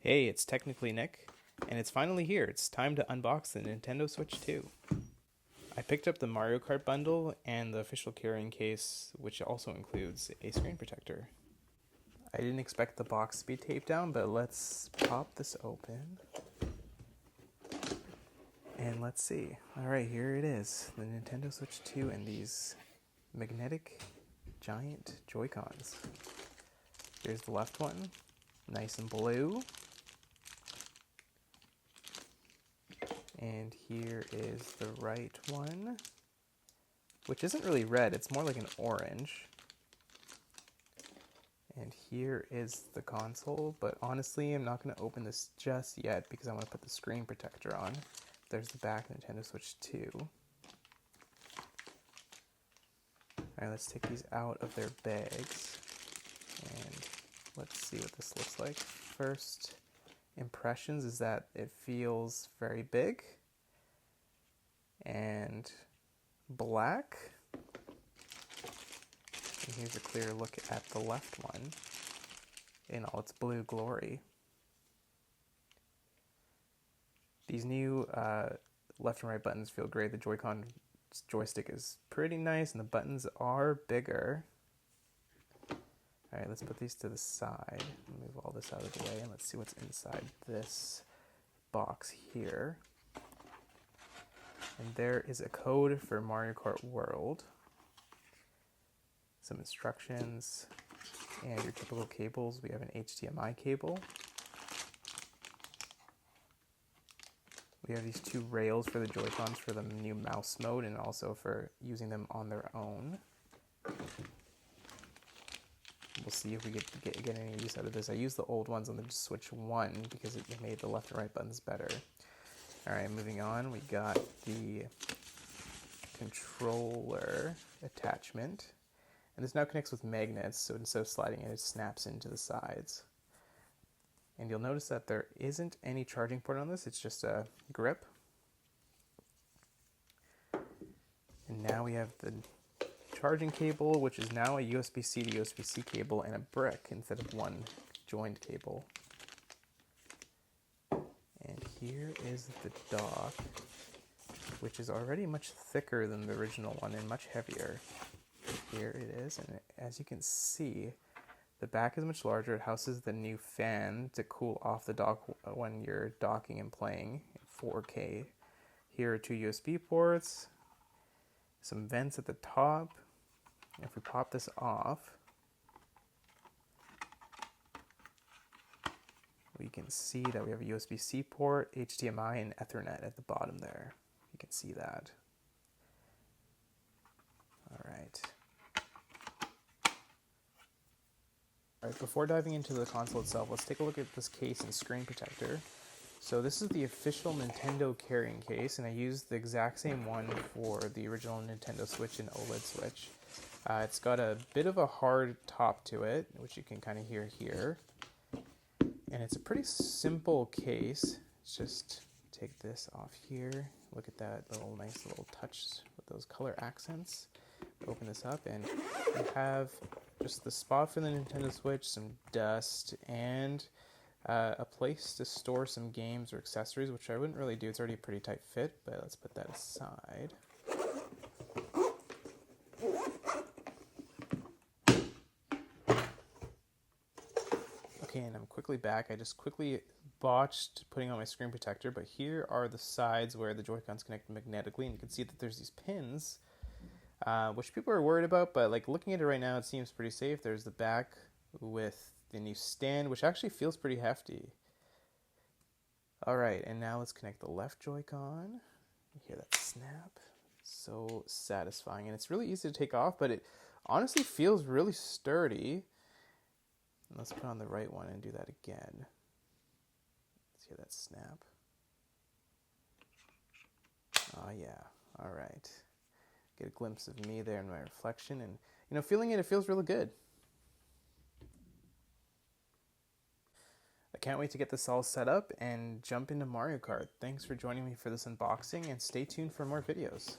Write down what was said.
Hey, it's technically Nick, and it's finally here. It's time to unbox the Nintendo Switch 2. I picked up the Mario Kart bundle and the official carrying case, which also includes a screen protector. I didn't expect the box to be taped down, but let's pop this open. And let's see. Alright, here it is. The Nintendo Switch 2 and these magnetic giant Joy-Cons. Here's the left one, nice and blue. And here is the right one, which isn't really red, it's more like an orange. And here is the console, but honestly, I'm not going to open this just yet because I want to put the screen protector on. There's the back Nintendo Switch 2. Alright, let's take these out of their bags, and let's see what this looks like. First impressions is that it feels very big and black. And here's a clear look at the left one in all its blue glory. These new left and right buttons feel great. The Joy-Con joystick is pretty nice and the buttons are bigger. Alright, let's put these to the side. Move all this out of the way and let's see what's inside this box here. And there is a code for Mario Kart World, some instructions, and your typical cables. We have an HDMI cable. We have these two rails for the Joy-Cons for the new mouse mode and also for using them on their own. We'll see if we get any use out of this. I used the old ones on the Switch 1 because it made the left and right buttons better. Alright, moving on, we got the controller attachment. And this now connects with magnets, so instead of sliding it snaps into the sides. And you'll notice that there isn't any charging port on this, it's just a grip. And now we have the charging cable, which is now a USB-C to USB-C cable and a brick instead of one joined cable. And here is the dock, which is already much thicker than the original one and much heavier. Here it is, and as you can see, the back is much larger. It houses the new fan to cool off the dock when you're docking and playing in 4K. Here are two USB ports, some vents at the top. If we pop this off, we can see that we have a USB-C port, HDMI, and Ethernet at the bottom there. You can see that. Alright. Alright, before diving into the console itself, let's take a look at this case and screen protector. So this is the official Nintendo carrying case, and I used the exact same one for the original Nintendo Switch and OLED Switch. It's got a bit of a hard top to it, which you can kind of hear here. And it's a pretty simple case. Let's just take this off here. Look at that nice little touch with those color accents. Open this up and you have just the spot for the Nintendo Switch, some dust, and a place to store some games or accessories, which I wouldn't really do. It's already a pretty tight fit, but let's put that aside. Okay, and I'm quickly back. I just quickly botched putting on my screen protector, but here are the sides where the Joy-Cons connect magnetically, and you can see that there's these pins, which people are worried about, but like looking at it right now, it seems pretty safe. There's the back with the new stand, which actually feels pretty hefty. Alright, and now let's connect the left Joy-Con. You hear that snap? So satisfying, and it's really easy to take off, but it honestly feels really sturdy. Let's put on the right one and do that again. Let's hear that snap. Oh yeah, alright. Get a glimpse of me there in my reflection, and feeling it feels really good. I can't wait to get this all set up and jump into Mario Kart. Thanks for joining me for this unboxing, and stay tuned for more videos.